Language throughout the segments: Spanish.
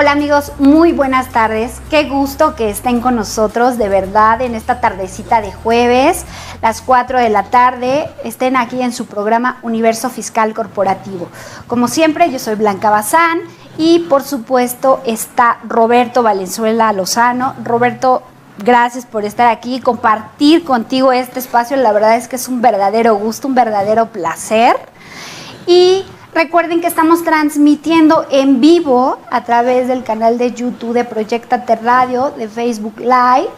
Hola amigos, muy buenas tardes. Qué gusto que estén con nosotros, de verdad, en esta tardecita de jueves, las 4 de la tarde, estén aquí en su programa Universo Fiscal Corporativo. Como siempre, yo soy Blanca Bazán y por supuesto está Roberto Valenzuela Lozano. Roberto, gracias por estar aquí y compartir contigo este espacio. La verdad es que es un verdadero gusto, un verdadero placer. Y recuerden que estamos transmitiendo en vivo a través del canal de YouTube de Proyectate Radio, de Facebook Live,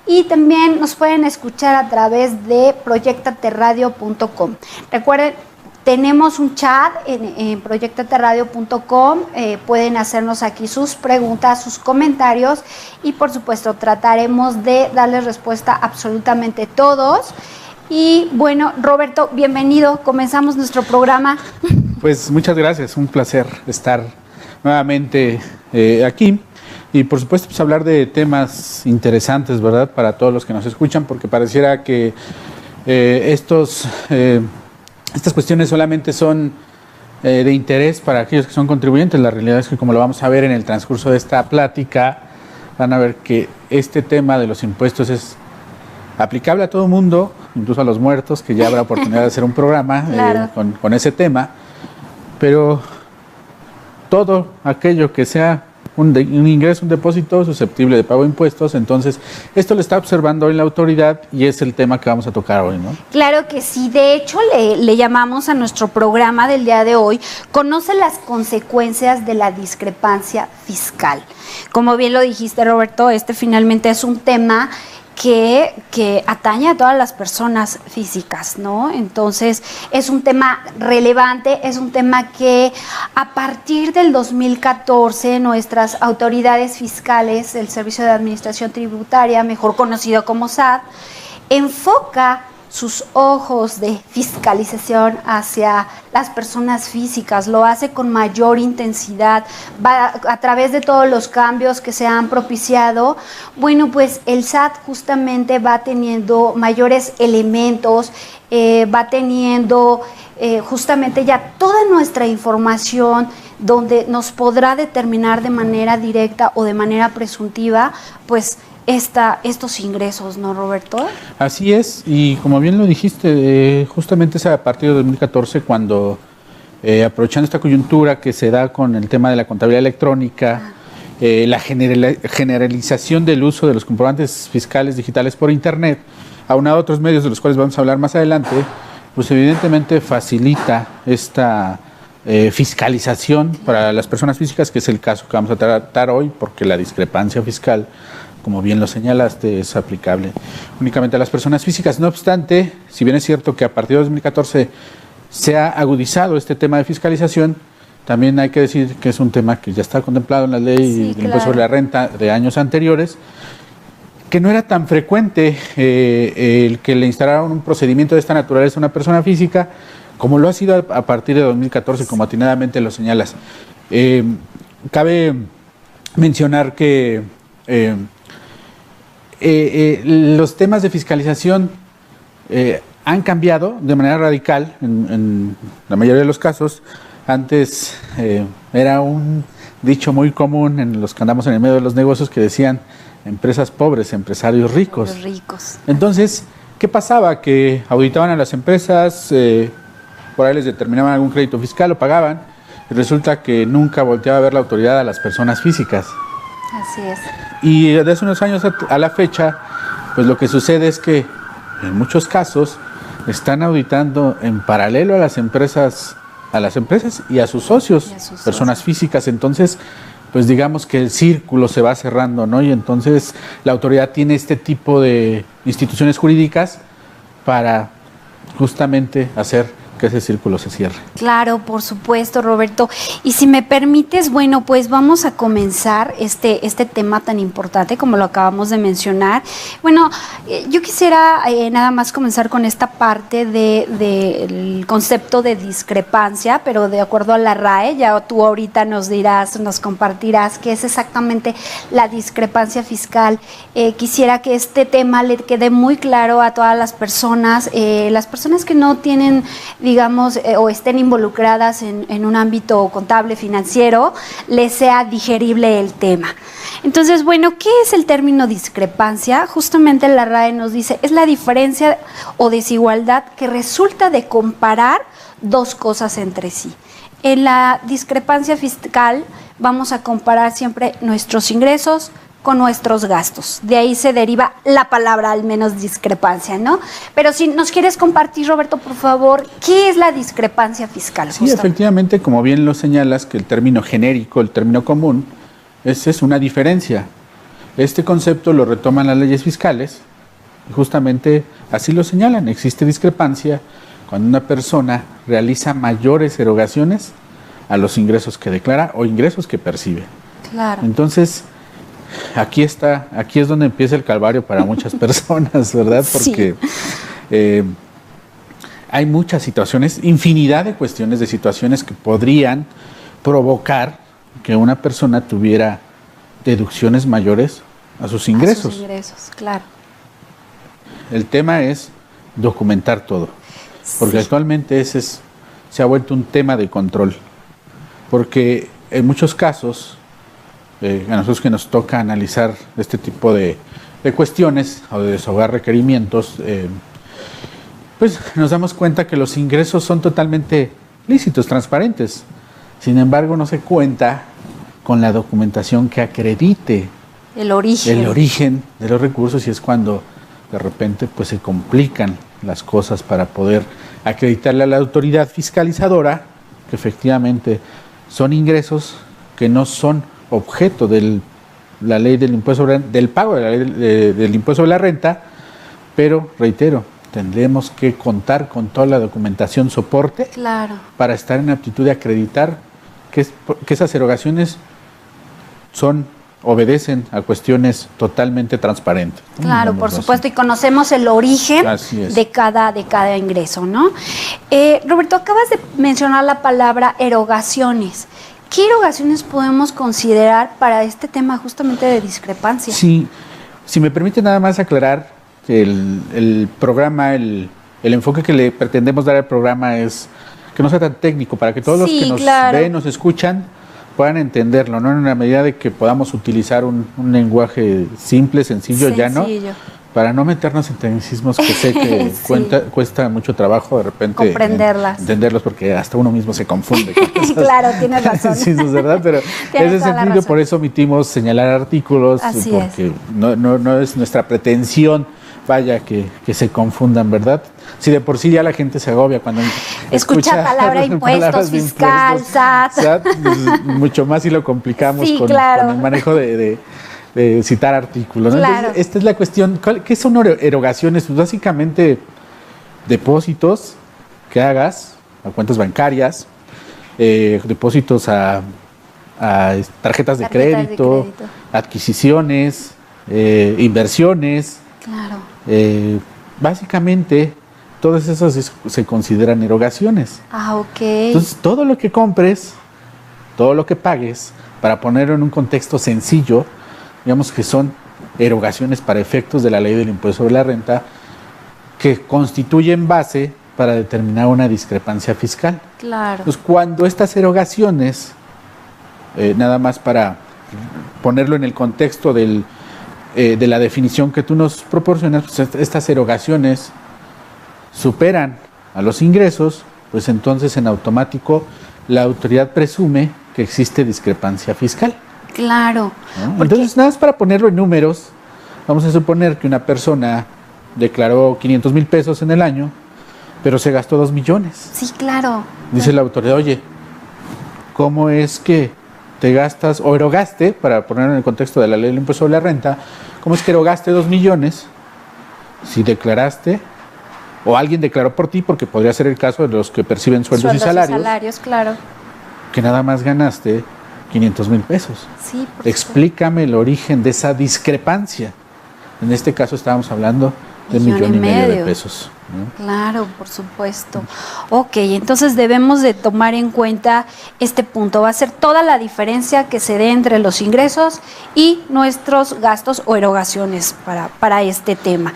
y también nos pueden escuchar a través de proyectateradio.com. Recuerden, tenemos un chat en proyectateradio.com, pueden hacernos aquí sus preguntas, sus comentarios, y por supuesto trataremos de darles respuesta a absolutamente todos. Y bueno, Roberto, bienvenido, comenzamos nuestro programa. Pues muchas gracias, un placer estar nuevamente aquí y por supuesto pues hablar de temas interesantes, ¿verdad? Para todos los que nos escuchan, porque pareciera que estas cuestiones solamente son de interés para aquellos que son contribuyentes. La realidad es que, como lo vamos a ver en el transcurso de esta plática, van a ver que este tema de los impuestos es aplicable a todo el mundo, incluso a los muertos, que ya habrá oportunidad de hacer un programa claro. con ese tema. Pero todo aquello que sea un ingreso, un depósito susceptible de pago de impuestos, entonces esto lo está observando hoy la autoridad y es el tema que vamos a tocar hoy, ¿no? Claro que sí, de hecho le llamamos a nuestro programa del día de hoy, conoce las consecuencias de la discrepancia fiscal. Como bien lo dijiste, Roberto, este finalmente es un tema que atañe a todas las personas físicas, ¿no? Entonces, es un tema relevante, es un tema que a partir del 2014 nuestras autoridades fiscales, el Servicio de Administración Tributaria, mejor conocido como SAT, enfoca sus ojos de fiscalización hacia las personas físicas, lo hace con mayor intensidad, va a través de todos los cambios que se han propiciado. Bueno, pues el SAT justamente va teniendo mayores elementos, va teniendo justamente ya toda nuestra información donde nos podrá determinar de manera directa o de manera presuntiva, pues, estos ingresos, ¿no, Roberto? Así es, y como bien lo dijiste, justamente es a partir de 2014 cuando, aprovechando esta coyuntura que se da con el tema de la contabilidad electrónica, la generalización del uso de los comprobantes fiscales digitales por Internet, aunado a otros medios de los cuales vamos a hablar más adelante, pues evidentemente facilita esta fiscalización para las personas físicas, que es el caso que vamos a tratar hoy, porque la discrepancia fiscal, como bien lo señalaste, es aplicable únicamente a las personas físicas. No obstante, si bien es cierto que a partir de 2014 se ha agudizado este tema de fiscalización, también hay que decir que es un tema que ya está contemplado en la ley del impuesto sobre la renta de años anteriores, que no era tan frecuente el que le instalaran un procedimiento de esta naturaleza a una persona física, como lo ha sido a partir de 2014, como atinadamente lo señalas. Cabe mencionar que los temas de fiscalización han cambiado de manera radical en la mayoría de los casos. Antes era un dicho muy común en los que andamos en el medio de los negocios que decían empresas pobres, empresarios ricos. Los ricos. Entonces, ¿qué pasaba? Que auditaban a las empresas, por ahí les determinaban algún crédito fiscal, lo pagaban, y resulta que nunca volteaba a ver la autoridad a las personas físicas. Así es. Y desde hace unos años a la fecha, pues lo que sucede es que en muchos casos están auditando en paralelo a las empresas y a sus socios, personas físicas. Entonces, pues digamos que el círculo se va cerrando, ¿no? Y entonces la autoridad tiene este tipo de instituciones jurídicas para justamente hacer que ese círculo se cierre. Claro, por supuesto, Roberto. Y si me permites, bueno, pues vamos a comenzar este tema tan importante como lo acabamos de mencionar. Bueno, yo quisiera nada más comenzar con esta parte del concepto de discrepancia, pero de acuerdo a la RAE, ya tú ahorita nos dirás, nos compartirás qué es exactamente la discrepancia fiscal. Quisiera que este tema le quede muy claro a todas las personas que no tienen, digamos, o estén involucradas en un ámbito contable, financiero, les sea digerible el tema. Entonces, bueno, ¿qué es el término discrepancia? Justamente la RAE nos dice, es la diferencia o desigualdad que resulta de comparar dos cosas entre sí. En la discrepancia fiscal vamos a comparar siempre nuestros ingresos con nuestros gastos. De ahí se deriva la palabra, al menos discrepancia, ¿no? Pero si nos quieres compartir, Roberto, por favor, ¿qué es la discrepancia fiscal? Sí, efectivamente, como bien lo señalas, que el término genérico, el término común, es una diferencia. Este concepto lo retoman las leyes fiscales y justamente así lo señalan. Existe discrepancia cuando una persona realiza mayores erogaciones a los ingresos que declara o ingresos que percibe. Claro. Entonces, aquí es donde empieza el calvario para muchas personas, ¿verdad? Porque hay muchas situaciones, infinidad de cuestiones, de situaciones que podrían provocar que una persona tuviera deducciones mayores a sus ingresos. A sus ingresos, claro. El tema es documentar todo, porque actualmente se ha vuelto un tema de control, porque en muchos casos, a nosotros que nos toca analizar este tipo de cuestiones o de desahogar requerimientos, pues nos damos cuenta que los ingresos son totalmente lícitos, transparentes. Sin embargo, no se cuenta con la documentación que acredite el origen de los recursos, y es cuando de repente pues se complican las cosas para poder acreditarle a la autoridad fiscalizadora que efectivamente son ingresos que no son objeto de la ley del impuesto del pago de la ley del impuesto sobre la renta, pero reitero, tendremos que contar con toda la documentación soporte para estar en aptitud de acreditar que esas erogaciones obedecen a cuestiones totalmente transparentes. Claro, por supuesto, y conocemos el origen de cada ingreso, ¿no? Roberto, acabas de mencionar la palabra erogaciones. ¿Qué erogaciones podemos considerar para este tema justamente de discrepancia? Sí, si me permite nada más aclarar que el programa, el enfoque que le pretendemos dar al programa es que no sea tan técnico, para que todos los que nos ven, nos escuchan, puedan entenderlo, ¿no? En una medida de que podamos utilizar un lenguaje simple, sencillo, llano, para no meternos en tecnicismos que sé que cuesta mucho trabajo de repente entenderlos, porque hasta uno mismo se confunde. Claro, tienes razón. Sí, es verdad, pero en ese sentido por eso omitimos señalar artículos, porque no es nuestra pretensión, vaya, que se confundan, ¿verdad? Si de por sí ya la gente se agobia cuando escucha palabra impuestos, fiscal, SAT, pues, mucho más si lo complicamos con el manejo de citar artículos, ¿no? Claro. Entonces, esta es la cuestión. ¿Qué son erogaciones? Pues básicamente depósitos que hagas a cuentas bancarias, depósitos a tarjetas de crédito, adquisiciones, inversiones. Claro. Básicamente, todas esas se consideran erogaciones. Ah, ok. Entonces, todo lo que compres, todo lo que pagues, para ponerlo en un contexto sencillo, digamos que son erogaciones para efectos de la ley del impuesto sobre la renta, que constituyen base para determinar una discrepancia fiscal. Claro. Entonces, cuando estas erogaciones, nada más para ponerlo en el contexto de la definición que tú nos proporcionas, pues estas erogaciones superan a los ingresos, pues entonces en automático la autoridad presume que existe discrepancia fiscal. Claro. ¿No? Entonces, nada más para ponerlo en números, vamos a suponer que una persona declaró 500,000 pesos en el año, pero se gastó 2 millones. Sí, claro. Dice la autoridad, oye, ¿cómo es que te gastas o erogaste, para ponerlo en el contexto de la ley del impuesto sobre la renta, cómo es que erogaste 2 millones si declaraste, o alguien declaró por ti, porque podría ser el caso de los que perciben sueldos y salarios, claro, que nada más ganaste 500,000 pesos? Sí, Explícame el origen de esa discrepancia. En este caso estábamos hablando de $1,500,000 de pesos, ¿no? Claro, por supuesto. Ok, entonces debemos de tomar en cuenta este punto. Va a ser toda la diferencia que se dé entre los ingresos y nuestros gastos o erogaciones para este tema.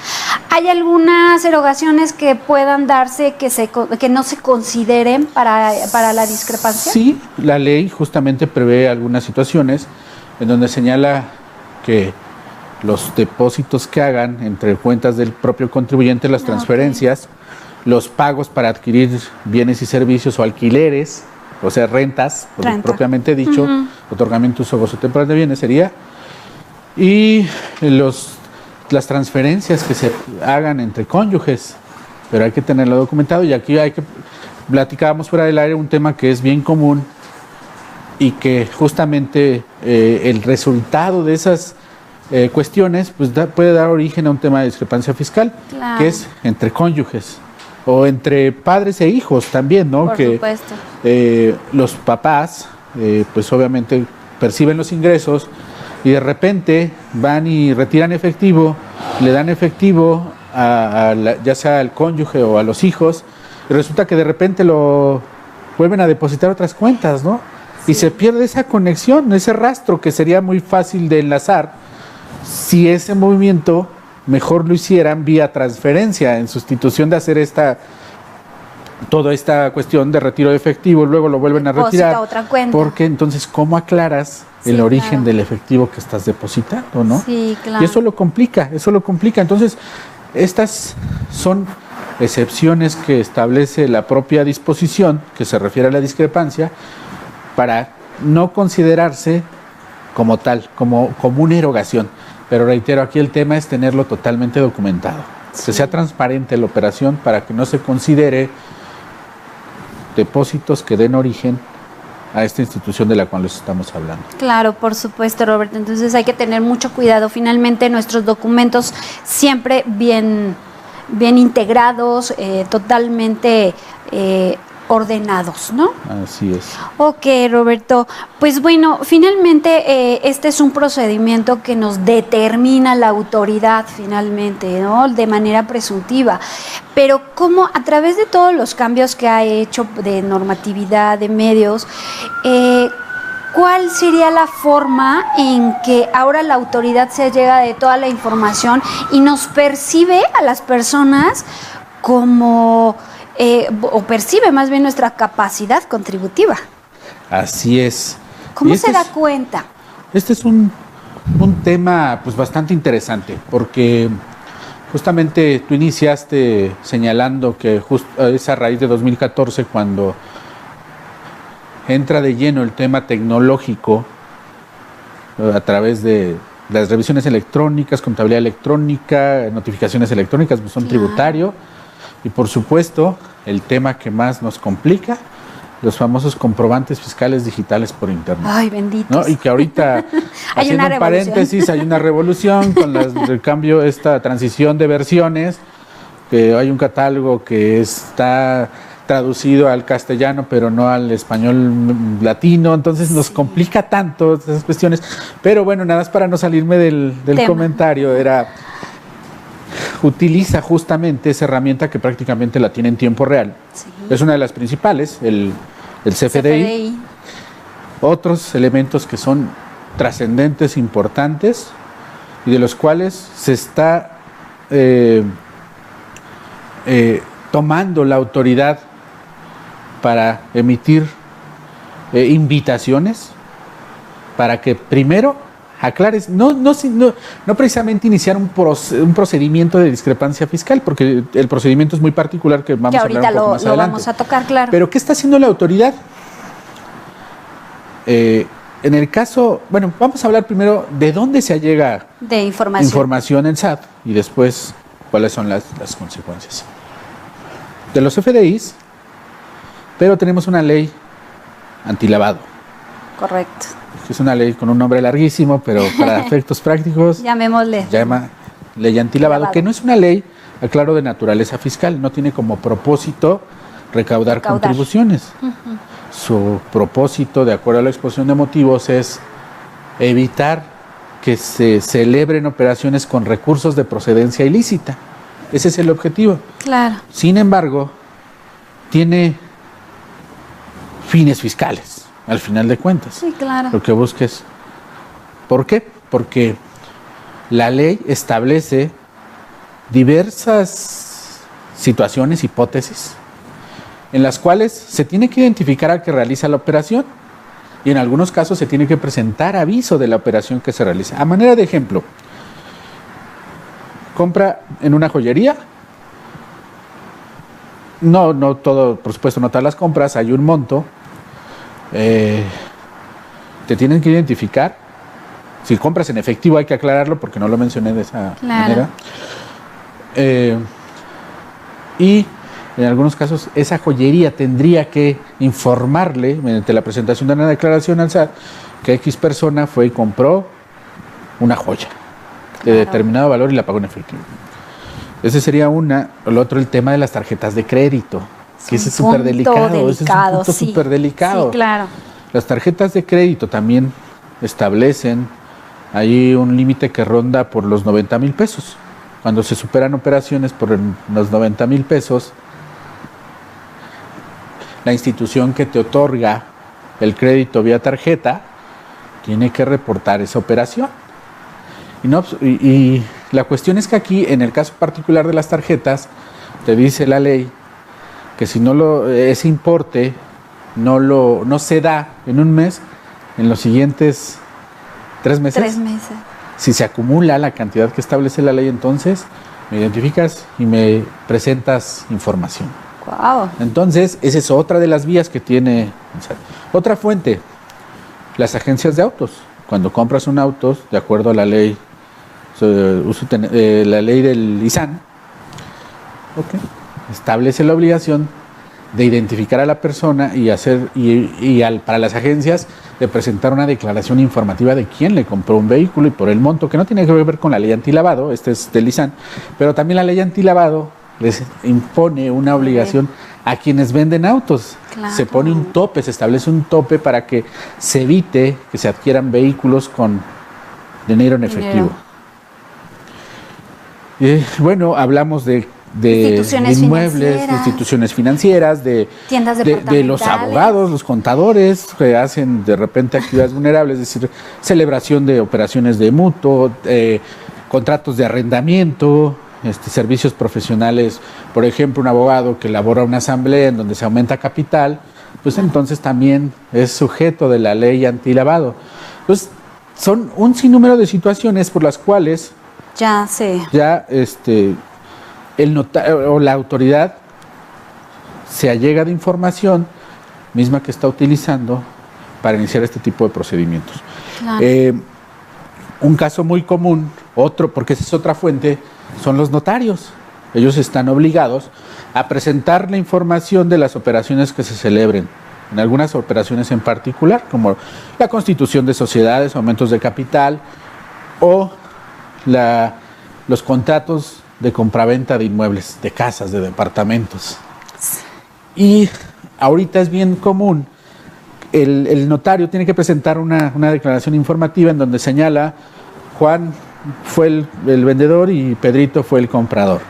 ¿Hay algunas erogaciones que puedan darse que no se consideren para la discrepancia? Sí, la ley justamente prevé algunas situaciones en donde señala que los depósitos que hagan entre cuentas del propio contribuyente, las transferencias, los pagos para adquirir bienes y servicios o alquileres, o sea, rentas, propiamente dicho, otorgamiento, uso, gozo temporal de bienes sería, y las transferencias que se hagan entre cónyuges, pero hay que tenerlo documentado. Y aquí platicábamos fuera del aire un tema que es bien común y que justamente el resultado de esas cuestiones pues puede dar origen a un tema de discrepancia fiscal, claro, que es entre cónyuges o entre padres e hijos también, ¿no? Por supuesto. Los papás pues obviamente perciben los ingresos y de repente van y retiran efectivo, le dan efectivo ya sea al cónyuge o a los hijos, y resulta que de repente lo vuelven a depositar a otras cuentas, ¿no? Sí. Y se pierde esa conexión, ese rastro que sería muy fácil de enlazar si ese movimiento mejor lo hicieran vía transferencia, en sustitución de hacer toda esta cuestión de retiro de efectivo, luego lo vuelven a retirar. A otra cuenta. Porque entonces, ¿cómo aclaras el origen del efectivo que estás depositando, no? Sí, claro. Y eso lo complica. Entonces, estas son excepciones que establece la propia disposición que se refiere a la discrepancia para no considerarse como tal, como una erogación. Pero reitero, aquí el tema es tenerlo totalmente documentado, que sea transparente la operación para que no se considere depósitos que den origen a esta institución de la cual les estamos hablando. Claro, por supuesto, Roberto. Entonces hay que tener mucho cuidado. Finalmente, nuestros documentos siempre bien integrados, totalmente ordenados, ¿no? Así es. Ok, Roberto. Pues bueno, finalmente este es un procedimiento que nos determina la autoridad finalmente, ¿no? De manera presuntiva. Pero cómo a través de todos los cambios que ha hecho de normatividad, de medios, ¿cuál sería la forma en que ahora la autoridad se llega de toda la información y nos percibe a las personas como o percibe más bien nuestra capacidad contributiva? Así es. ¿Cómo se da cuenta? Este es un tema pues bastante interesante, porque justamente tú iniciaste señalando que es a raíz de 2014 cuando entra de lleno el tema tecnológico a través de las revisiones electrónicas, contabilidad electrónica, notificaciones electrónicas, pues son tributario. Y por supuesto, el tema que más nos complica, los famosos comprobantes fiscales digitales por internet. Ay, benditos. ¿No? Y que ahorita, haciendo un paréntesis, hay una revolución con el cambio, esta transición de versiones, que hay un catálogo que está traducido al castellano, pero no al español latino, entonces nos complica tanto esas cuestiones. Pero bueno, nada más para no salirme del comentario, utiliza justamente esa herramienta que prácticamente la tiene en tiempo real. Sí. Es una de las principales, el CFDI. Otros elementos que son trascendentes, importantes, y de los cuales se está tomando la autoridad para emitir invitaciones para que primero aclares, no precisamente iniciar un procedimiento de discrepancia fiscal, porque el procedimiento es muy particular que vamos a hablar un poco más adelante. Vamos a tocar, claro. Pero ¿qué está haciendo la autoridad? En el caso, bueno, vamos a hablar primero de dónde se allega de información en SAT y después cuáles son las consecuencias. De los FDIs, pero tenemos una ley antilavado. Correcto. Es una ley con un nombre larguísimo, pero para efectos prácticos llamémosle. Llama ley antilavado, que no es una ley, aclaro, de naturaleza fiscal, no tiene como propósito recaudar. Contribuciones. Su propósito, de acuerdo a la exposición de motivos, es evitar que se celebren operaciones con recursos de procedencia ilícita. Ese es el objetivo. Claro. Sin embargo, tiene fines fiscales, al final de cuentas. Sí, claro. Lo que busques. ¿Por qué? Porque la ley establece diversas situaciones, hipótesis, en las cuales se tiene que identificar al que realiza la operación y en algunos casos se tiene que presentar aviso de la operación que se realiza. A manera de ejemplo, compra en una joyería. No todo, por supuesto, no todas las compras, hay un monto. Te tienen que identificar. Si compras en efectivo hay que aclararlo porque no lo mencioné de esa manera. Y en algunos casos esa joyería tendría que informarle, mediante la presentación de una declaración al SAT, que X persona fue y compró una joya de determinado valor y la pagó en efectivo. Ese sería una. El otro, el tema de las tarjetas de crédito, que ese es súper delicado. Ese es un punto súper delicado. Sí, claro. Las tarjetas de crédito también establecen ahí un límite que ronda por los 90,000 pesos. Cuando se superan operaciones por los 90,000 pesos, la institución que te otorga el crédito vía tarjeta tiene que reportar esa operación. Y la cuestión es que aquí, en el caso particular de las tarjetas, te dice la ley que si ese importe no se da en un mes, en los siguientes 3 meses. 3 meses. Si se acumula la cantidad que establece la ley, entonces me identificas y me presentas información. Wow. Entonces, esa es otra de las vías que tiene. Otra fuente, las agencias de autos. Cuando compras un auto, de acuerdo a la ley, la ley del ISAN, establece la obligación de identificar a la persona para las agencias de presentar una declaración informativa de quién le compró un vehículo y por el monto, que no tiene que ver con la ley antilavado, este es del ISAN, pero también la ley antilavado les impone una obligación a quienes venden autos. Claro. Se pone un tope, se establece un tope para que se evite que se adquieran vehículos con dinero en efectivo. Bueno, hablamos de inmuebles, instituciones financieras, tiendas de los abogados, los contadores que hacen de repente actividades vulnerables, es decir, celebración de operaciones de mutuo, contratos de arrendamiento, servicios profesionales. Por ejemplo, un abogado que elabora una asamblea en donde se aumenta capital, pues entonces también es sujeto de la ley antilavado. Pues son un sinnúmero de situaciones por las cuales el notario o la autoridad se allega de información misma que está utilizando para iniciar este tipo de procedimientos. Claro. Un caso muy común, porque esa es otra fuente, son los notarios. Ellos están obligados a presentar la información de las operaciones que se celebren, en algunas operaciones en particular, como la constitución de sociedades, aumentos de capital o los contratos de compraventa de inmuebles, de casas, de departamentos. Y ahorita es bien común, el notario tiene que presentar una declaración informativa en donde señala Juan fue el vendedor y Pedrito fue el comprador.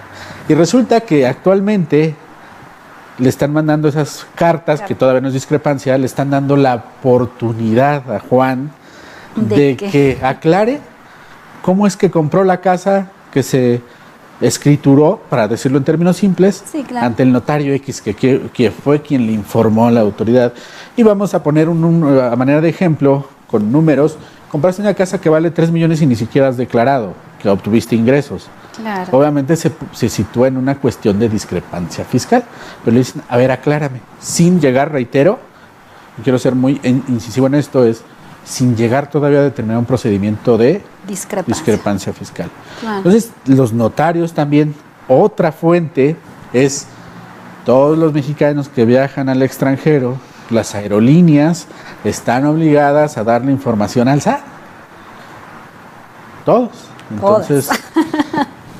Y resulta que actualmente le están mandando esas cartas, que todavía no es discrepancia, le están dando la oportunidad a Juan de que aclare cómo es que compró la casa que se escrituró, para decirlo en términos simples, ante el notario X, que fue quien le informó a la autoridad. Y vamos a poner a manera de ejemplo, con números. Compraste una casa que vale 3 millones y ni siquiera has declarado que obtuviste ingresos. Claro. Obviamente se sitúa en una cuestión de discrepancia fiscal, pero le dicen, a ver, aclárame, sin llegar, reitero, quiero ser muy incisivo en esto, sin llegar todavía a determinar un procedimiento de discrepancia fiscal. Claro. Entonces, los notarios también, otra fuente es todos los mexicanos que viajan al extranjero, las aerolíneas están obligadas a darle información al SAT. Todos. Entonces,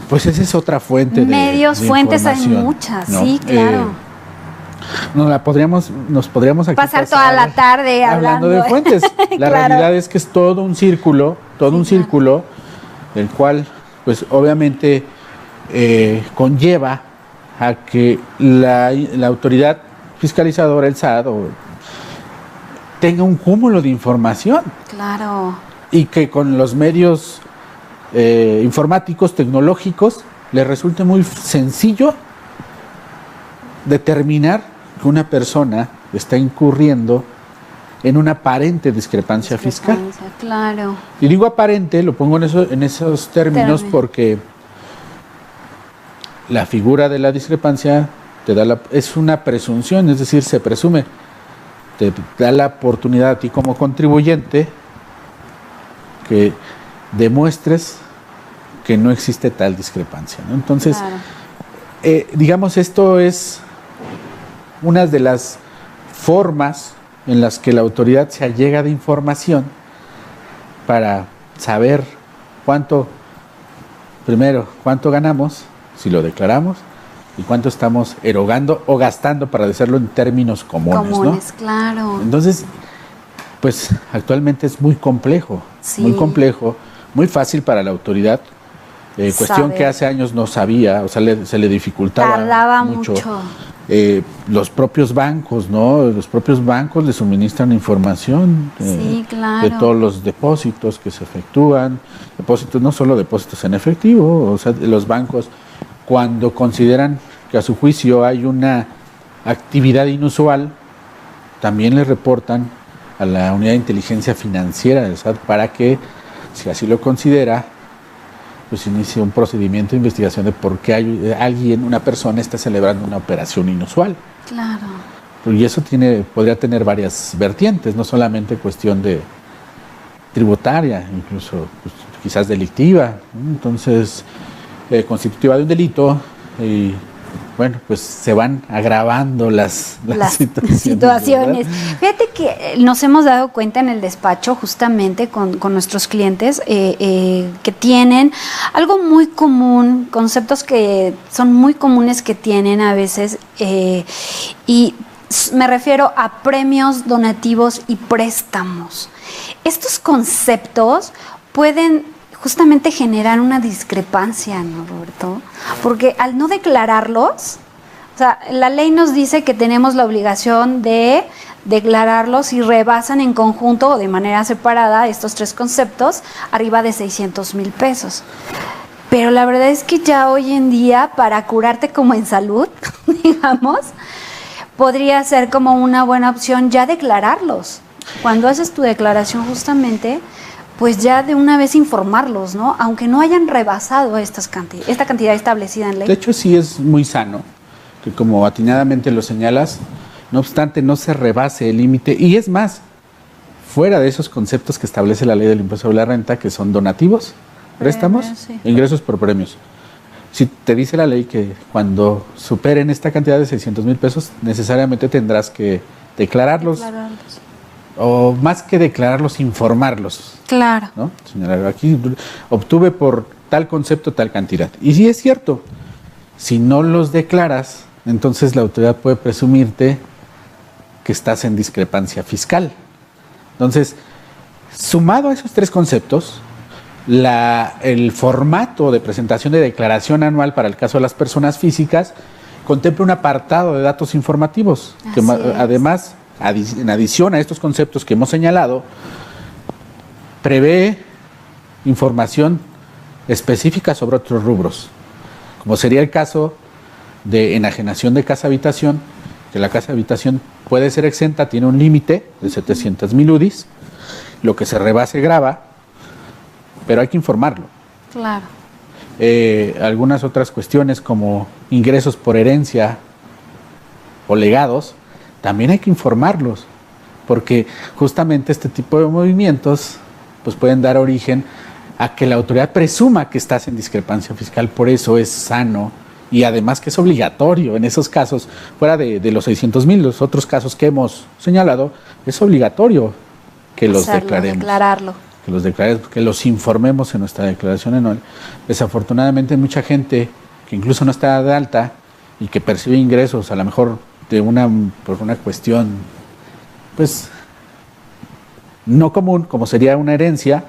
pues esa es otra fuente de fuentes hay muchas, ¿no? Sí, claro. Nos podríamos aquí pasar toda la tarde hablando de fuentes. La realidad es que es todo un círculo, el cual, pues obviamente, conlleva a que la autoridad fiscalizadora, el SAT, tenga un cúmulo de información. Claro. Y que con los medios informáticos, tecnológicos, le resulte muy sencillo determinar que una persona está incurriendo en una aparente discrepancia fiscal. Claro. Y digo aparente, lo pongo en esos términos porque la figura de la discrepancia es una presunción, es decir, se presume, te da la oportunidad a ti como contribuyente que demuestres que no existe tal discrepancia, ¿no? Entonces, claro, digamos, esto es una de las formas en las que la autoridad se allega de información para saber cuánto ganamos si lo declaramos y cuánto estamos erogando o gastando, para decirlo en términos comunes, ¿no? Claro. Entonces, pues actualmente es muy complejo, sí, muy fácil para la autoridad. Cuestión que hace años no sabía, o sea, se le dificultaba. Tardaba mucho. Los propios bancos, ¿no? Los propios bancos le suministran información sí, claro, de todos los depósitos que se efectúan, depósitos, no solo depósitos en efectivo, o sea, los bancos, cuando consideran que a su juicio hay una actividad inusual, también le reportan a la unidad de inteligencia financiera del SAT para que, si así lo considera, pues inicie un procedimiento de investigación de por qué una persona está celebrando una operación inusual. Claro. Y eso podría tener varias vertientes, no solamente cuestión de tributaria, incluso pues, quizás delictiva, ¿no? Entonces, constitutiva de un delito, y bueno, pues se van agravando las situaciones. Fíjate que nos hemos dado cuenta en el despacho, justamente con nuestros clientes, que tienen algo muy común, conceptos que son muy comunes que tienen a veces, y me refiero a premios, donativos y préstamos. Estos conceptos pueden justamente generar una discrepancia, ¿no, Roberto? Porque al no declararlos, o sea, la ley nos dice que tenemos la obligación de declararlos si rebasan en conjunto o de manera separada estos tres conceptos arriba de 600,000 pesos. Pero la verdad es que ya hoy en día, para curarte como en salud, digamos, podría ser como una buena opción ya declararlos. Cuando haces tu declaración, justamente, pues ya de una vez informarlos, ¿no? Aunque no hayan rebasado esta cantidad establecida en ley. De hecho, sí es muy sano que, como atinadamente lo señalas, no obstante no se rebase el límite. Y es más, fuera de esos conceptos que establece la ley del impuesto sobre la renta, que son donativos, préstamos, sí, ingresos por premios. Si te dice la ley que cuando superen esta cantidad de 600,000 pesos, necesariamente tendrás que declararlos. O más que declararlos, informarlos. Claro. ¿No? Señalar, aquí obtuve por tal concepto tal cantidad. Y sí es cierto, si no los declaras, entonces la autoridad puede presumirte que estás en discrepancia fiscal. Entonces, sumado a esos tres conceptos, el formato de presentación de declaración anual para el caso de las personas físicas contempla un apartado de datos informativos, que además, en adición a estos conceptos que hemos señalado, prevé información específica sobre otros rubros, como sería el caso de enajenación de casa-habitación, que la casa-habitación puede ser exenta, tiene un límite de 700,000 UDIs, lo que se rebase grava, pero hay que informarlo. Claro. Algunas otras cuestiones como ingresos por herencia o legados, también hay que informarlos, porque justamente este tipo de movimientos pues pueden dar origen a que la autoridad presuma que estás en discrepancia fiscal. Por eso es sano y además que es obligatorio en esos casos, fuera de los 600,000, los otros casos que hemos señalado, es obligatorio que los declaremos. Que los informemos en nuestra declaración anual. Desafortunadamente hay mucha gente que incluso no está de alta y que percibe ingresos, a lo mejor por una cuestión pues no común, como sería una herencia,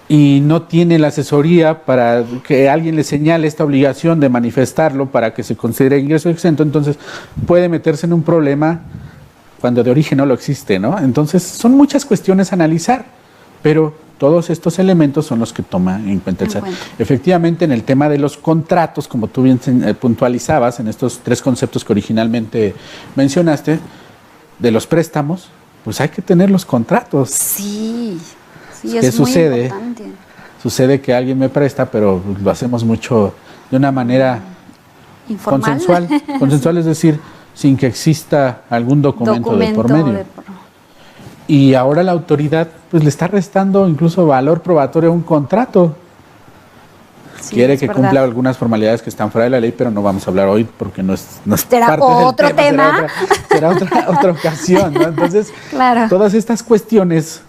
y no tiene la asesoría para que alguien le señale esta obligación de manifestarlo para que se considere ingreso exento, entonces puede meterse en un problema cuando de origen no lo existe, ¿no? Entonces son muchas cuestiones a analizar, pero todos estos elementos son los que toma en cuenta el SAT. Efectivamente, en el tema de los contratos, como tú bien puntualizabas, en estos 3 conceptos que originalmente mencionaste, de los préstamos, pues hay que tener los contratos. Sí, ¿Qué es sucede? muy importante. Sucede que alguien me presta, pero lo hacemos mucho de una manera informal. Consensual, es decir, sin que exista algún documento de por medio. Y ahora la autoridad pues le está restando incluso valor probatorio a un contrato. Sí, quiere que cumpla algunas formalidades que están fuera de la ley, pero no vamos a hablar hoy porque no es ¿Será parte otro del tema. Será otra ocasión, ¿no? Entonces, claro, todas estas cuestiones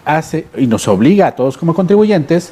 hace y nos obliga a todos como contribuyentes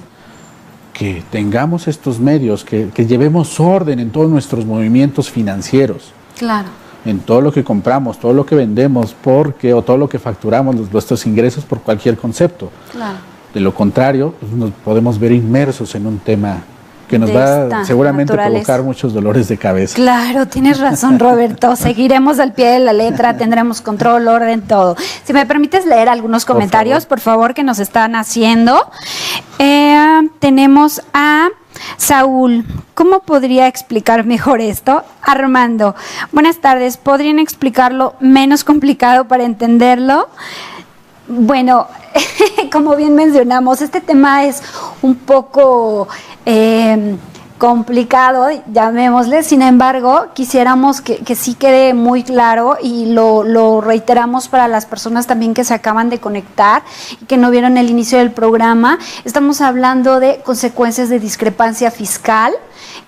que tengamos estos medios, que llevemos orden en todos nuestros movimientos financieros. Claro. En todo lo que compramos, todo lo que vendemos, o todo lo que facturamos, nuestros ingresos por cualquier concepto. Claro. De lo contrario, pues nos podemos ver inmersos en un tema que nos va seguramente a provocar muchos dolores de cabeza. Claro, tienes razón, Roberto. Seguiremos al pie de la letra, tendremos control, orden, todo. Si me permites leer algunos comentarios, por favor, que nos están haciendo. Tenemos a Saúl. ¿Cómo podría explicar mejor esto? Armando. Buenas tardes. ¿Podrían explicarlo menos complicado para entenderlo? Bueno, como bien mencionamos, este tema es un poco complicado, llamémosle. Sin embargo, quisiéramos que sí quede muy claro y lo reiteramos para las personas también que se acaban de conectar y que no vieron el inicio del programa. Estamos hablando de consecuencias de discrepancia fiscal.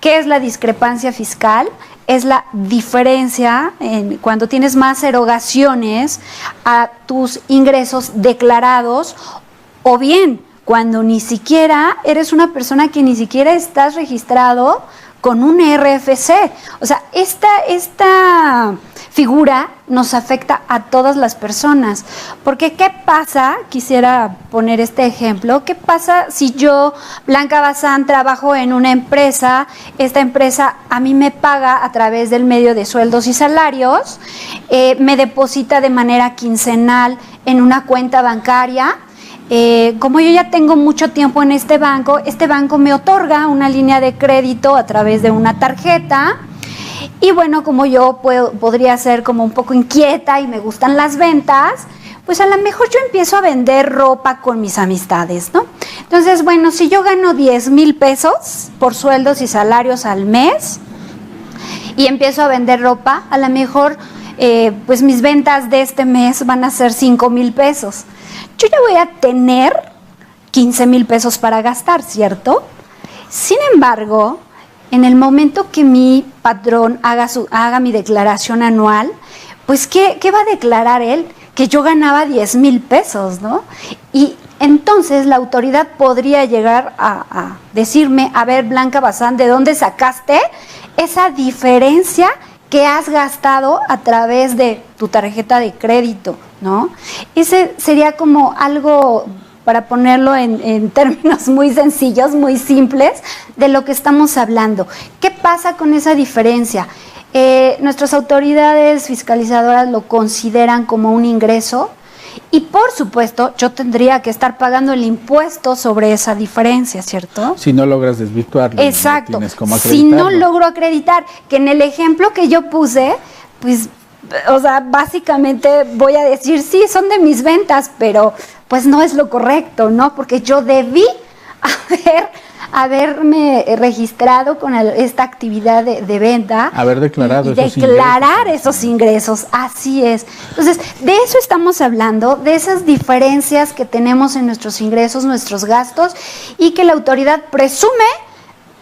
¿Qué es la discrepancia fiscal? Es la diferencia cuando tienes más erogaciones a tus ingresos declarados, o bien cuando ni siquiera eres una persona que ni siquiera estás registrado con un RFC. O sea, esta figura nos afecta a todas las personas. Porque ¿qué pasa? Quisiera poner este ejemplo. ¿Qué pasa si yo, Blanca Bazán, trabajo en una empresa? Esta empresa a mí me paga a través del medio de sueldos y salarios, me deposita de manera quincenal en una cuenta bancaria. Como yo ya tengo mucho tiempo en este banco me otorga una línea de crédito a través de una tarjeta. Y bueno, como yo podría ser como un poco inquieta y me gustan las ventas, pues a lo mejor yo empiezo a vender ropa con mis amistades, ¿no? Entonces, bueno, si yo gano 10,000 pesos por sueldos y salarios al mes y empiezo a vender ropa, a lo mejor pues mis ventas de este mes van a ser 5,000 pesos. Yo ya voy a tener 15,000 pesos para gastar, ¿cierto? Sin embargo, en el momento que mi patrón haga mi declaración anual, pues ¿qué va a declarar él? Que yo ganaba 10,000 pesos, ¿no? Y entonces la autoridad podría llegar a decirme, a ver, Blanca Bazán, ¿de dónde sacaste esa diferencia que has gastado a través de tu tarjeta de crédito, ¿no? Ese sería como algo, para ponerlo en términos muy sencillos, muy simples, de lo que estamos hablando. ¿Qué pasa con esa diferencia? Nuestras autoridades fiscalizadoras lo consideran como un ingreso y, por supuesto, yo tendría que estar pagando el impuesto sobre esa diferencia, ¿cierto? Si no logras desvirtuarlo. Exacto. No tienes cómo si no logro acreditar, que en el ejemplo que yo puse, pues, o sea, básicamente voy a decir, sí, son de mis ventas, pero pues no es lo correcto, ¿no? Porque yo debí haberme registrado con esta actividad de venta. Haber declarado esos ingresos, así es. Entonces, de eso estamos hablando, de esas diferencias que tenemos en nuestros ingresos, nuestros gastos, y que la autoridad presume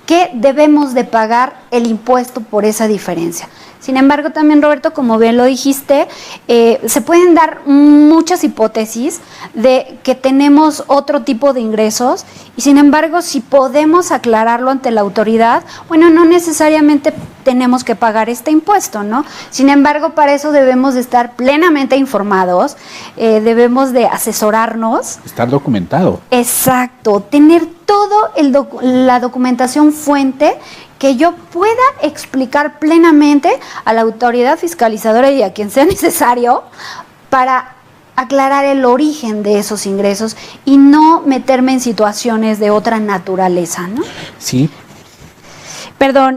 que debemos de pagar el impuesto por esa diferencia. Sin embargo, también, Roberto, como bien lo dijiste, se pueden dar muchas hipótesis de que tenemos otro tipo de ingresos y, sin embargo, si podemos aclararlo ante la autoridad, bueno, no necesariamente tenemos que pagar este impuesto, ¿no? Sin embargo, para eso debemos de estar plenamente informados, debemos de asesorarnos. Estar documentado. Exacto, tener todo la documentación fuente que yo pueda explicar plenamente a la autoridad fiscalizadora y a quien sea necesario para aclarar el origen de esos ingresos y no meterme en situaciones de otra naturaleza, ¿no? Sí. Perdón,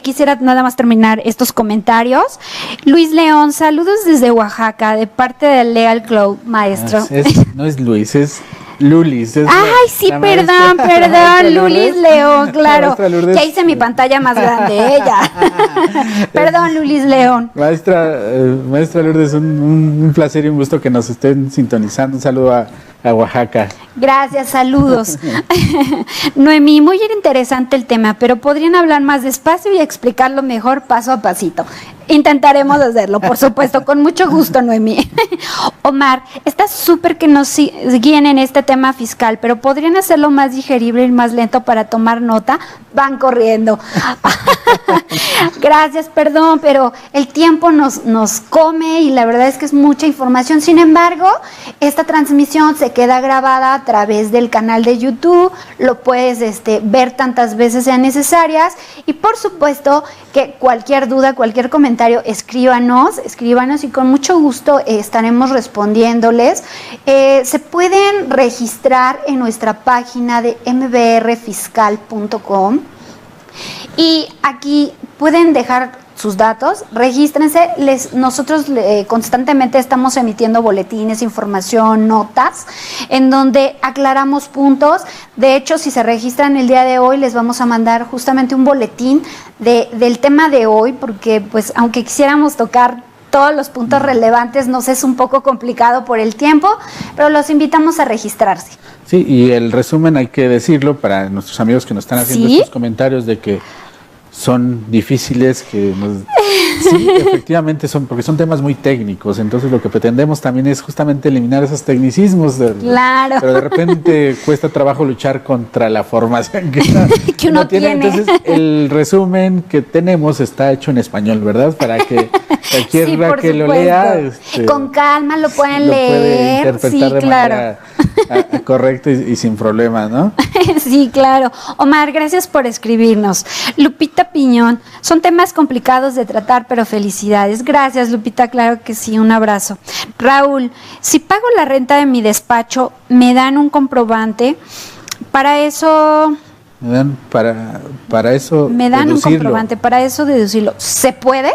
quisiera nada más terminar estos comentarios. Luis León, saludos desde Oaxaca, de parte de Leal Cloud, maestro. No es Luis, es Lulis. Ay, sí, perdón, Lulis León, claro. Ya hice mi pantalla más grande, ella. Perdón, Lulis León. Maestra Lourdes, un placer y un gusto que nos estén sintonizando. Un saludo a Oaxaca. Gracias, saludos. Noemí, muy interesante el tema, pero podrían hablar más despacio y explicarlo mejor paso a pasito. Intentaremos hacerlo, por supuesto, con mucho gusto, Noemí. Omar, está súper que nos guíen en este tema fiscal, pero podrían hacerlo más digerible y más lento para tomar nota. Van corriendo. Gracias, perdón, pero el tiempo nos come y la verdad es que es mucha información. Sin embargo, esta transmisión se queda grabada a través del canal de YouTube, lo puedes ver tantas veces sean necesarias y por supuesto que cualquier duda, cualquier comentario, escríbanos y con mucho gusto estaremos respondiéndoles. Se pueden registrar en nuestra página de mbrfiscal.com y aquí pueden dejar sus datos, regístrense, nosotros constantemente estamos emitiendo boletines, información, notas, en donde aclaramos puntos. De hecho, si se registran el día de hoy, les vamos a mandar justamente un boletín del tema de hoy, porque pues aunque quisiéramos tocar todos los puntos relevantes, nos es un poco complicado por el tiempo, pero los invitamos a registrarse. Sí, y el resumen hay que decirlo para nuestros amigos que nos están haciendo estos comentarios de que son difíciles, sí, efectivamente son, porque son temas muy técnicos, entonces lo que pretendemos también es justamente eliminar esos tecnicismos, claro. Pero de repente cuesta trabajo luchar contra la formación que uno tiene. Entonces el resumen que tenemos está hecho en español, ¿verdad? Para que cualquiera que lo lea con calma lo pueden leer, puede interpretar de manera correcta y sin problema, ¿no? Sí, claro. Omar, gracias por escribirnos. Lupita Piñón, son temas complicados de tratar, pero felicidades. Gracias, Lupita, claro que sí, un abrazo. Raúl, si pago la renta de mi despacho, ¿me dan un comprobante? Para eso... Me dan Me dan un comprobante, para eso deducirlo. ¿Se puede?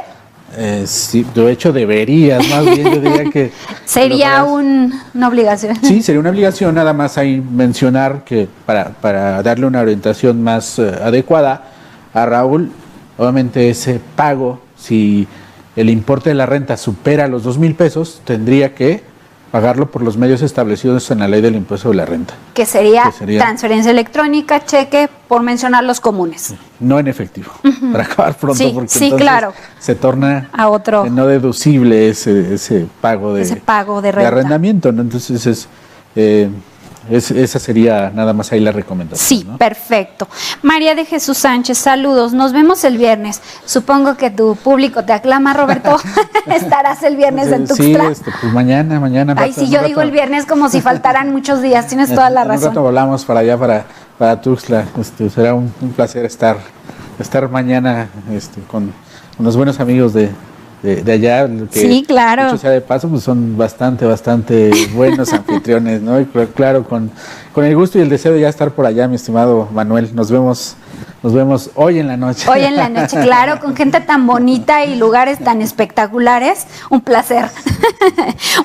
Sí, de hecho deberías, más bien yo diría que... Sería una obligación. Sí, sería una obligación, nada más ahí mencionar que para darle una orientación más adecuada a Raúl, obviamente ese pago, si el importe de la renta supera los 2,000 pesos, tendría que pagarlo por los medios establecidos en la ley del impuesto de la renta. Que sería transferencia electrónica, cheque, por mencionar los comunes. No en efectivo, para acabar pronto, porque entonces claro, se torna a otro no deducible ese pago de renta. De arrendamiento, ¿no? Entonces esa sería nada más ahí la recomendación. Sí, ¿no? Perfecto. María de Jesús Sánchez, saludos. Nos vemos el viernes. Supongo que tu público te aclama, Roberto. Estarás el viernes en Tuxtla. Sí, pues mañana. Ay, sí, yo digo el viernes como si faltaran muchos días. Tienes toda la razón. Un rato volamos para allá, para Tuxtla. Será un placer estar mañana con unos buenos amigos de allá, que sí, claro. Dicho sea de paso, pues son bastante buenos anfitriones, ¿no? Y claro, con el gusto y el deseo de ya estar por allá, mi estimado Manuel. Nos vemos hoy en la noche. Hoy en la noche, claro, con gente tan bonita y lugares tan espectaculares. Un placer.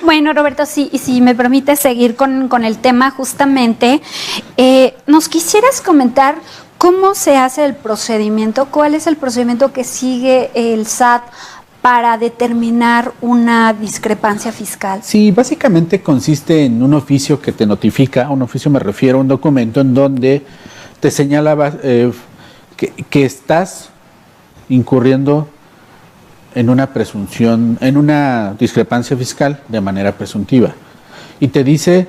Bueno, Roberto, sí, y si me permites seguir con el tema justamente, ¿nos quisieras comentar cómo se hace el procedimiento? ¿Cuál es el procedimiento que sigue el SAT para determinar una discrepancia fiscal? Sí, básicamente consiste en un oficio que te notifica, un oficio me refiero a un documento en donde te señala que estás incurriendo en una presunción, en una discrepancia fiscal de manera presuntiva. Y te dice,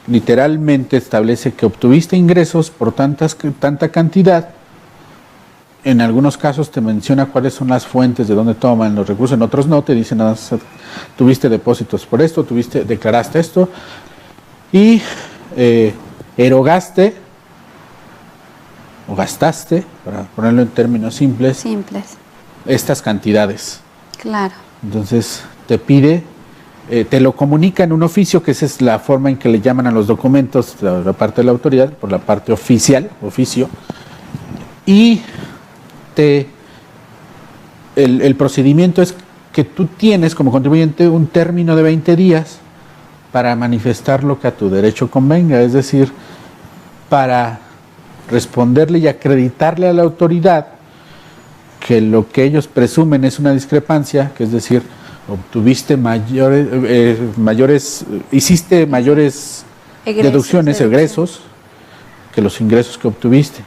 literalmente establece que obtuviste ingresos por tanta cantidad en algunos casos te menciona cuáles son las fuentes de dónde toman los recursos, en otros no, te dicen nada más, tuviste depósitos por esto, declaraste esto y erogaste o gastaste, para ponerlo en términos simples, estas cantidades. Claro. Entonces te pide, te lo comunica en un oficio, que esa es la forma en que le llaman a los documentos, la parte de la autoridad, por la parte oficial, oficio, y el procedimiento es que tú tienes como contribuyente un término de 20 días para manifestar lo que a tu derecho convenga, es decir, para responderle y acreditarle a la autoridad que lo que ellos presumen es una discrepancia, que es decir, obtuviste hiciste mayores deducciones, egresos, que los ingresos que obtuviste.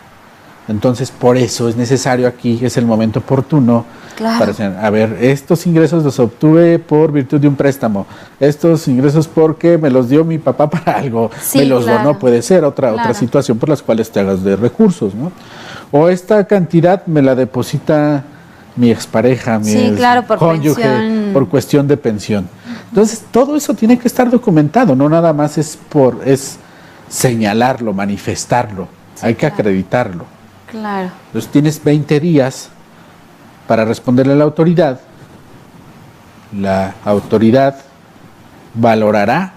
Entonces, por eso es necesario aquí, es el momento oportuno, para decir, a ver, estos ingresos los obtuve por virtud de un préstamo, estos ingresos porque me los dio mi papá para algo, me los donó, puede ser otra situación por las cuales te hagas de recursos, ¿no? O esta cantidad me la deposita mi expareja, mi por cónyuge, pensión. por cuestión de pensión. Entonces, todo eso tiene que estar documentado, no nada más es señalarlo, manifestarlo, hay que acreditarlo. Claro. Entonces tienes 20 días para responderle a la autoridad. La autoridad valorará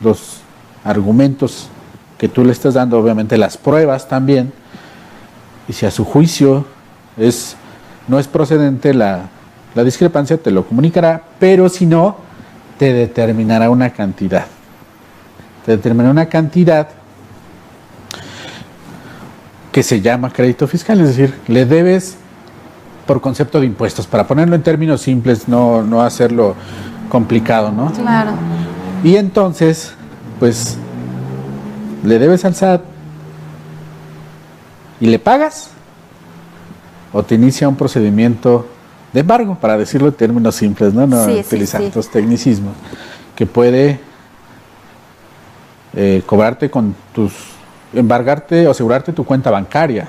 los argumentos que tú le estás dando, obviamente las pruebas también, y si a su juicio no es procedente la discrepancia, te lo comunicará, pero si no, te determinará una cantidad. Te determinará una cantidad que se llama crédito fiscal, es decir, le debes por concepto de impuestos, para ponerlo en términos simples, no hacerlo complicado, ¿no? Claro. Y entonces, pues, le debes al SAT y le pagas, o te inicia un procedimiento de embargo, para decirlo en términos simples, no utilizar otros tecnicismos, que puede cobrarte con embargarte o asegurarte tu cuenta bancaria.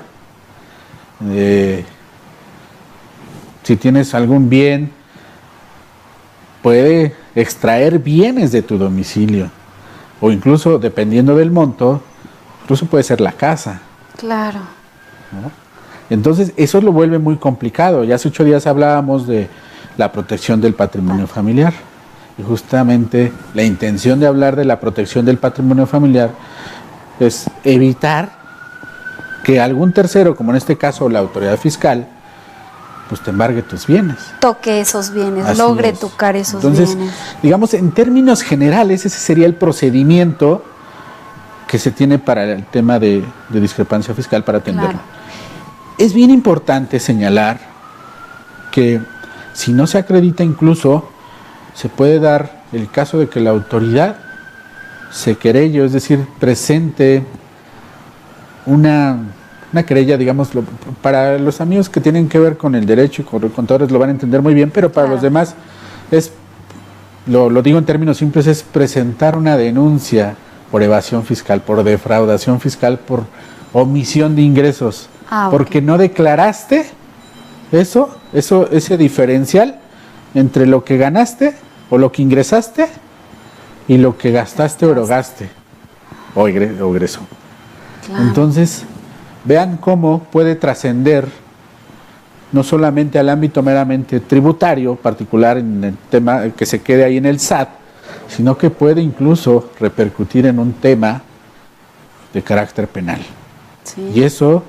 Si tienes algún bien, puede extraer bienes de tu domicilio, o incluso, dependiendo del monto, incluso puede ser la casa. Claro. ¿No? Entonces, eso lo vuelve muy complicado. Ya hace 8 días hablábamos de la protección del patrimonio familiar. Y justamente la intención de hablar de la protección del patrimonio familiar es evitar que algún tercero, como en este caso la autoridad fiscal, pues te embargue tus bienes. Toque esos bienes, Así logre es. tocar esos Entonces, bienes. digamos, en términos generales, ese sería el procedimiento que se tiene para el tema de discrepancia fiscal para atenderlo. Claro. Es bien importante señalar que si no se acredita, incluso se puede dar el caso de que la autoridad se querelle, es decir, presente una querella, digamos, para los amigos que tienen que ver con el derecho y con los contadores lo van a entender muy bien, pero para los demás lo digo en términos simples, es presentar una denuncia por evasión fiscal, por defraudación fiscal, por omisión de ingresos, porque no declaraste ese diferencial entre lo que ganaste o lo que ingresaste y lo que gastaste o erogaste o egresó. Claro. Entonces, vean cómo puede trascender no solamente al ámbito meramente tributario, particular en el tema que se quede ahí en el SAT, sino que puede incluso repercutir en un tema de carácter penal. Sí. Y eso,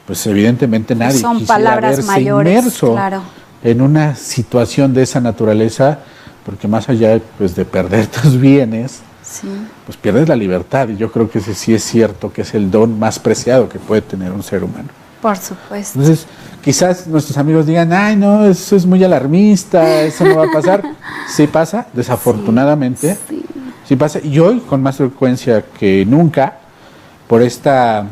pues evidentemente nadie son quisiera palabras verse mayores, inmerso en una situación de esa naturaleza, porque más allá pues, de perder tus bienes, pues pierdes la libertad, y yo creo que ese sí es cierto, que es el don más preciado que puede tener un ser humano. Por supuesto. Entonces, quizás nuestros amigos digan, ay no, eso es muy alarmista, eso no va a pasar. Sí pasa, desafortunadamente, sí pasa, y hoy con más frecuencia que nunca, por esta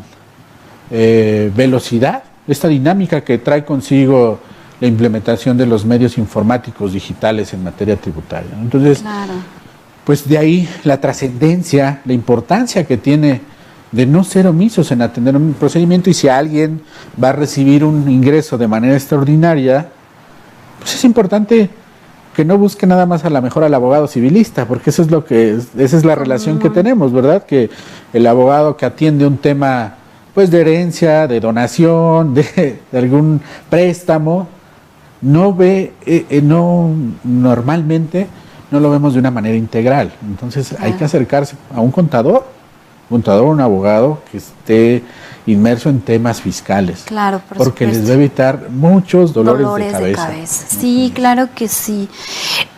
velocidad, esta dinámica que trae consigo la implementación de los medios informáticos digitales en materia tributaria. Entonces, pues de ahí la trascendencia, la importancia que tiene de no ser omisos en atender un procedimiento, y si alguien va a recibir un ingreso de manera extraordinaria, pues es importante que no busque nada más a la mejor al abogado civilista, porque eso es lo que esa es la relación que tenemos, ¿verdad? Que el abogado que atiende un tema pues de herencia, de donación, de algún préstamo, no ve, normalmente no lo vemos de una manera integral. Entonces hay que acercarse a un contador, un abogado que esté inmerso en temas fiscales. Claro, porque les va a evitar muchos dolores de cabeza. Sí, claro que sí.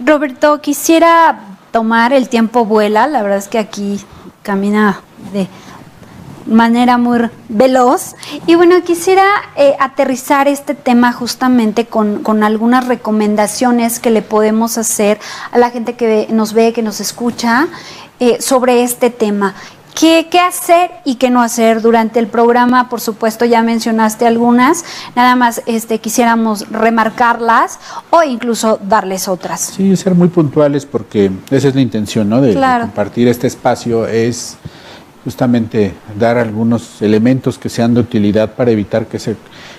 Roberto, quisiera tomar, el tiempo vuela, la verdad es que aquí camina de manera muy veloz, y bueno, quisiera aterrizar este tema justamente con algunas recomendaciones que le podemos hacer a la gente que nos ve, que nos escucha sobre este tema. ¿Qué hacer y qué no hacer durante el programa? Por supuesto, ya mencionaste algunas, nada más quisiéramos remarcarlas o incluso darles otras. Sí, ser muy puntuales, porque esa es la intención, ¿no? De compartir este espacio, es justamente dar algunos elementos que sean de utilidad para evitar que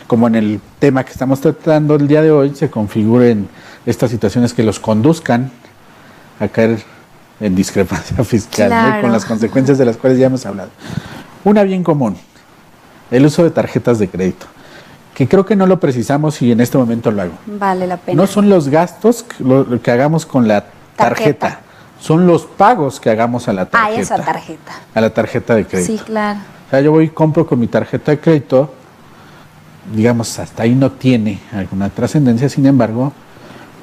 como en el tema que estamos tratando el día de hoy, se configuren estas situaciones que los conduzcan a caer en discrepancia fiscal, claro, ¿no? Con las consecuencias de las cuales ya hemos hablado. Una bien común, el uso de tarjetas de crédito, que creo que no lo precisamos y en este momento lo hago. Vale la pena. No son los gastos que hagamos con la tarjeta, son los pagos que hagamos a la tarjeta. A esa tarjeta. A la tarjeta de crédito. Sí, claro. O sea, yo voy y compro con mi tarjeta de crédito, digamos, hasta ahí no tiene alguna trascendencia, sin embargo,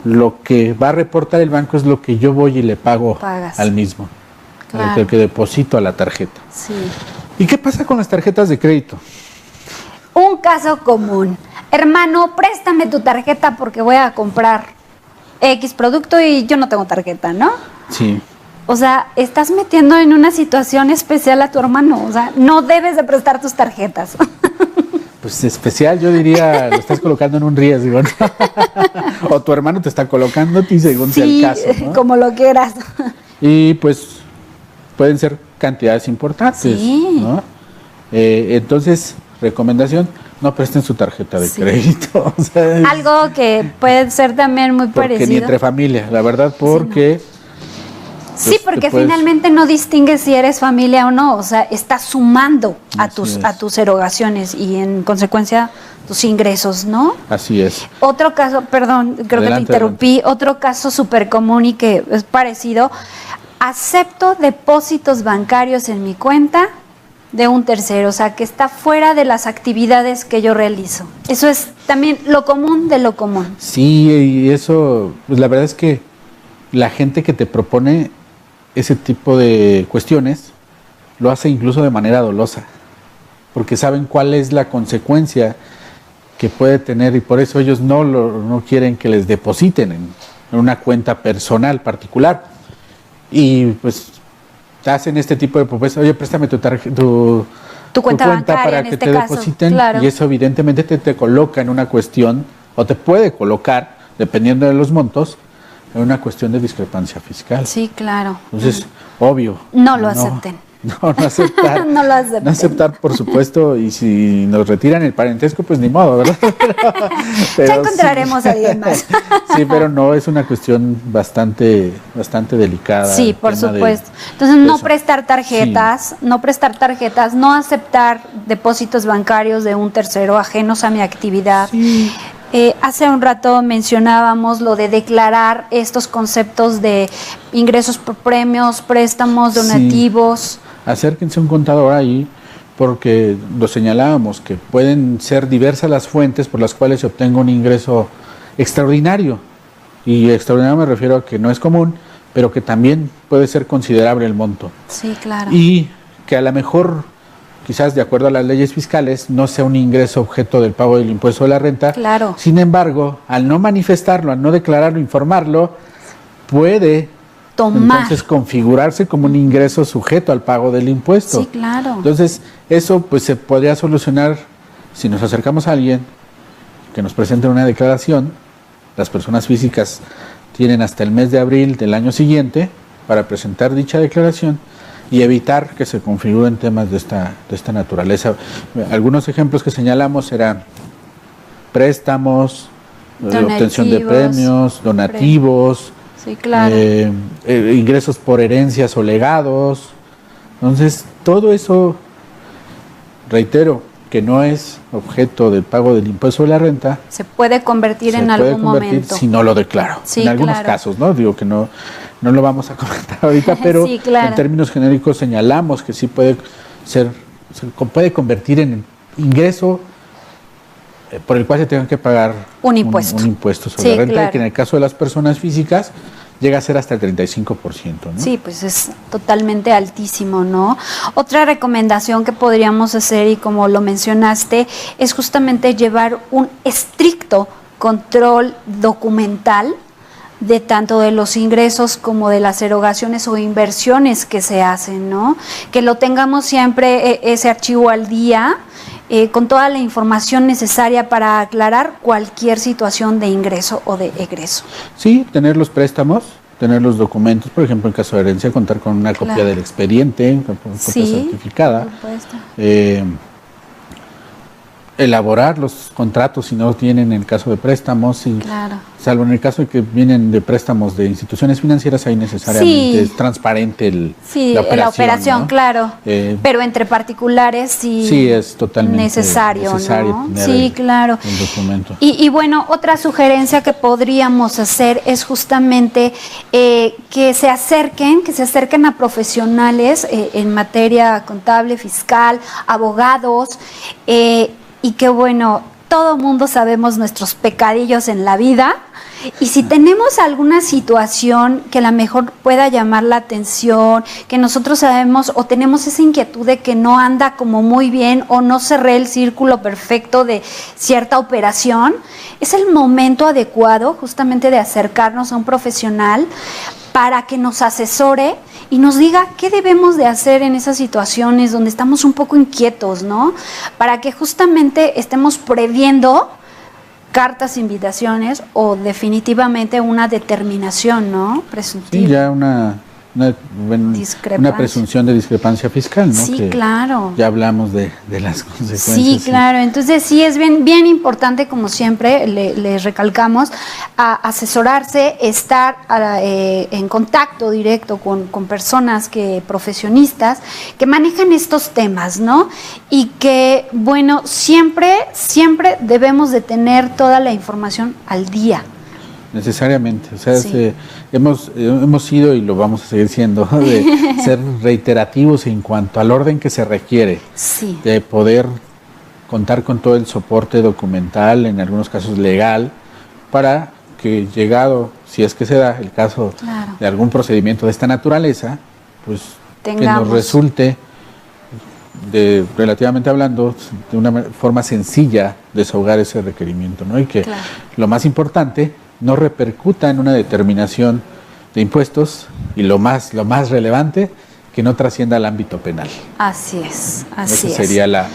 lo que va a reportar el banco es lo que yo voy y le pago al mismo, claro, el que deposito a la tarjeta. Sí. ¿Y qué pasa con las tarjetas de crédito? Un caso común. Hermano, préstame tu tarjeta porque voy a comprar X producto y yo no tengo tarjeta, ¿no? Sí. O sea, estás metiendo en una situación especial a tu hermano. O sea, no debes de prestar tus tarjetas. Pues especial, yo diría, lo estás colocando en un riesgo, ¿no? O tu hermano te está colocando a ti, según sea el caso, ¿no? Como lo quieras. Y pues pueden ser cantidades importantes, sí, ¿no? Entonces, recomendación, no presten su tarjeta de crédito. O sea, algo que puede ser también muy parecido. Ni entre familia, la verdad, porque... Sí, porque finalmente no distingues si eres familia o no, o sea, estás sumando a tus erogaciones y en consecuencia tus ingresos, ¿no? Así es. Otro caso, perdón, creo que te interrumpí, otro caso súper común y que es parecido, acepto depósitos bancarios en mi cuenta de un tercero, o sea, que está fuera de las actividades que yo realizo. Eso es también lo común de lo común. Sí, y eso, pues la verdad es que la gente que te propone ese tipo de cuestiones lo hace incluso de manera dolosa, porque saben cuál es la consecuencia que puede tener y por eso ellos no quieren que les depositen en una cuenta personal particular. Y pues te hacen este tipo de propuestas: oye, préstame tu cuenta bancaria para que te depositen, claro. Y eso evidentemente te coloca en una cuestión, o te puede colocar, dependiendo de los montos, en una cuestión de discrepancia fiscal. Sí, claro. Entonces, obvio. No lo acepten. No aceptar. No lo acepten. No aceptar, por supuesto, y si nos retiran el parentesco, pues ni modo, ¿verdad? Pero ya encontraremos a alguien más. Sí, pero no, es una cuestión bastante delicada. Sí, por supuesto. Entonces, no prestar tarjetas, no aceptar depósitos bancarios de un tercero ajenos a mi actividad. Sí. Hace un rato mencionábamos lo de declarar estos conceptos de ingresos por premios, préstamos, donativos. Sí. Acérquense a un contador ahí, porque lo señalábamos, que pueden ser diversas las fuentes por las cuales se obtenga un ingreso extraordinario. Y extraordinario me refiero a que no es común, pero que también puede ser considerable el monto. Sí, claro. Y que a lo mejor, quizás de acuerdo a las leyes fiscales, no sea un ingreso objeto del pago del impuesto de la renta. Claro. Sin embargo, al no manifestarlo, al no declararlo, informarlo, puede entonces configurarse como un ingreso sujeto al pago del impuesto. Sí, claro. Entonces, eso pues se podría solucionar si nos acercamos a alguien que nos presente una declaración. Las personas físicas tienen hasta el mes de abril del año siguiente para presentar dicha declaración, y evitar que se configuren temas de esta naturaleza. Algunos ejemplos que señalamos eran préstamos, obtención de premios, donativos, sí, claro. Ingresos por herencias o legados. Entonces, todo eso, reitero, que no es objeto del pago del impuesto de la renta, se puede convertir en algún momento. Si no lo declaro. Sí, en algunos casos, ¿no? Digo que no lo vamos a comentar ahorita, pero sí, claro. En términos genéricos señalamos que sí puede puede convertir en ingreso por el cual se tengan que pagar un impuesto sobre la renta, claro. y que en el caso de las personas físicas llega a ser hasta el 35%, ¿no? Sí, pues es totalmente altísimo, ¿no? Otra recomendación que podríamos hacer, y como lo mencionaste, es justamente llevar un estricto control documental de tanto de los ingresos como de las erogaciones o inversiones que se hacen, ¿no? Que lo tengamos siempre ese archivo al día, con toda la información necesaria para aclarar cualquier situación de ingreso o de egreso. Sí, tener los préstamos, tener los documentos, por ejemplo, en caso de herencia, contar con una copia del expediente, copia certificada. Por supuesto. Elaborar los contratos si no lo tienen en el caso de préstamos, claro. Salvo en el caso de que vienen de préstamos de instituciones financieras, ahí necesariamente es transparente la operación, ¿no? Claro, pero entre particulares sí es totalmente necesario, ¿no? Tener claro. El documento. Y bueno, otra sugerencia que podríamos hacer es justamente que se acerquen a profesionales en materia contable, fiscal, abogados, y que bueno, todo mundo sabemos nuestros pecadillos en la vida, y si tenemos alguna situación que a lo mejor pueda llamar la atención, que nosotros sabemos o tenemos esa inquietud de que no anda como muy bien o no cerré el círculo perfecto de cierta operación, es el momento adecuado justamente de acercarnos a un profesional para que nos asesore y nos diga qué debemos de hacer en esas situaciones donde estamos un poco inquietos, ¿no? Para que justamente estemos previendo cartas, invitaciones o definitivamente una determinación, ¿no? Presuntiva. Sí, ya una presunción de discrepancia fiscal, ¿no? Sí, que claro. Ya hablamos de las consecuencias. Sí, claro. Entonces sí es bien importante, como siempre les recalcamos, asesorarse, estar en contacto directo con personas profesionistas que manejan estos temas, ¿no? Y que, bueno, siempre debemos de tener toda la información al día. Necesariamente, o sea, hemos sido y lo vamos a seguir siendo, de ser reiterativos en cuanto al orden que se requiere, de poder contar con todo el soporte documental, en algunos casos legal, para que llegado, si es que se da el caso de algún procedimiento de esta naturaleza, pues que nos resulte, relativamente hablando, de una forma sencilla desahogar ese requerimiento, ¿no? Y que lo más importante, no repercuta en una determinación de impuestos, y lo más relevante, que no trascienda al ámbito penal. Así es, así Esa sería la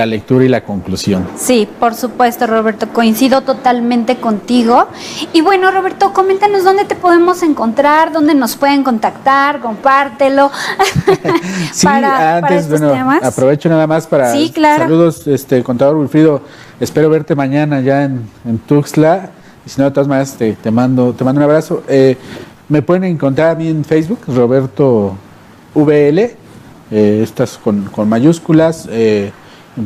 lectura y la conclusión. Sí, por supuesto, Roberto, coincido totalmente contigo. Y bueno, Roberto, coméntanos dónde te podemos encontrar, dónde nos pueden contactar, compártelo. Sí, antes, temas. Aprovecho nada más para saludos, contador Wilfrido, espero verte mañana ya en Tuxtla. Y si no, de todas maneras, te mando un abrazo. Me pueden encontrar a mí en Facebook, Roberto VL, estas con mayúsculas. Me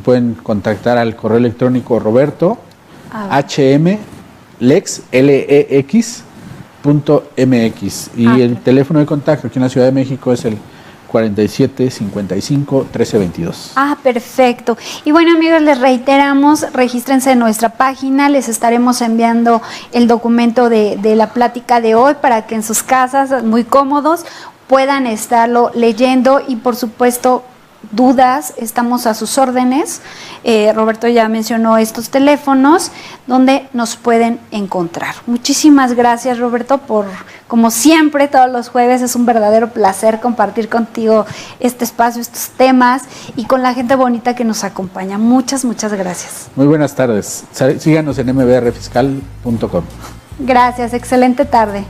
pueden contactar al correo electrónico Roberto HMLEX.mx. Y el teléfono de contacto aquí en la Ciudad de México es el 47 55 13 22. Perfecto. Y bueno, amigos, les reiteramos, regístrense en nuestra página, les estaremos enviando el documento de la plática de hoy para que en sus casas, muy cómodos, puedan estarlo leyendo, y por supuesto, dudas, estamos a sus órdenes. Roberto ya mencionó estos teléfonos donde nos pueden encontrar. Muchísimas gracias, Roberto, como siempre, todos los jueves es un verdadero placer compartir contigo este espacio, estos temas, y con la gente bonita que nos acompaña. Muchas gracias. Muy buenas tardes. Síganos en mbrfiscal.com. Gracias, excelente tarde.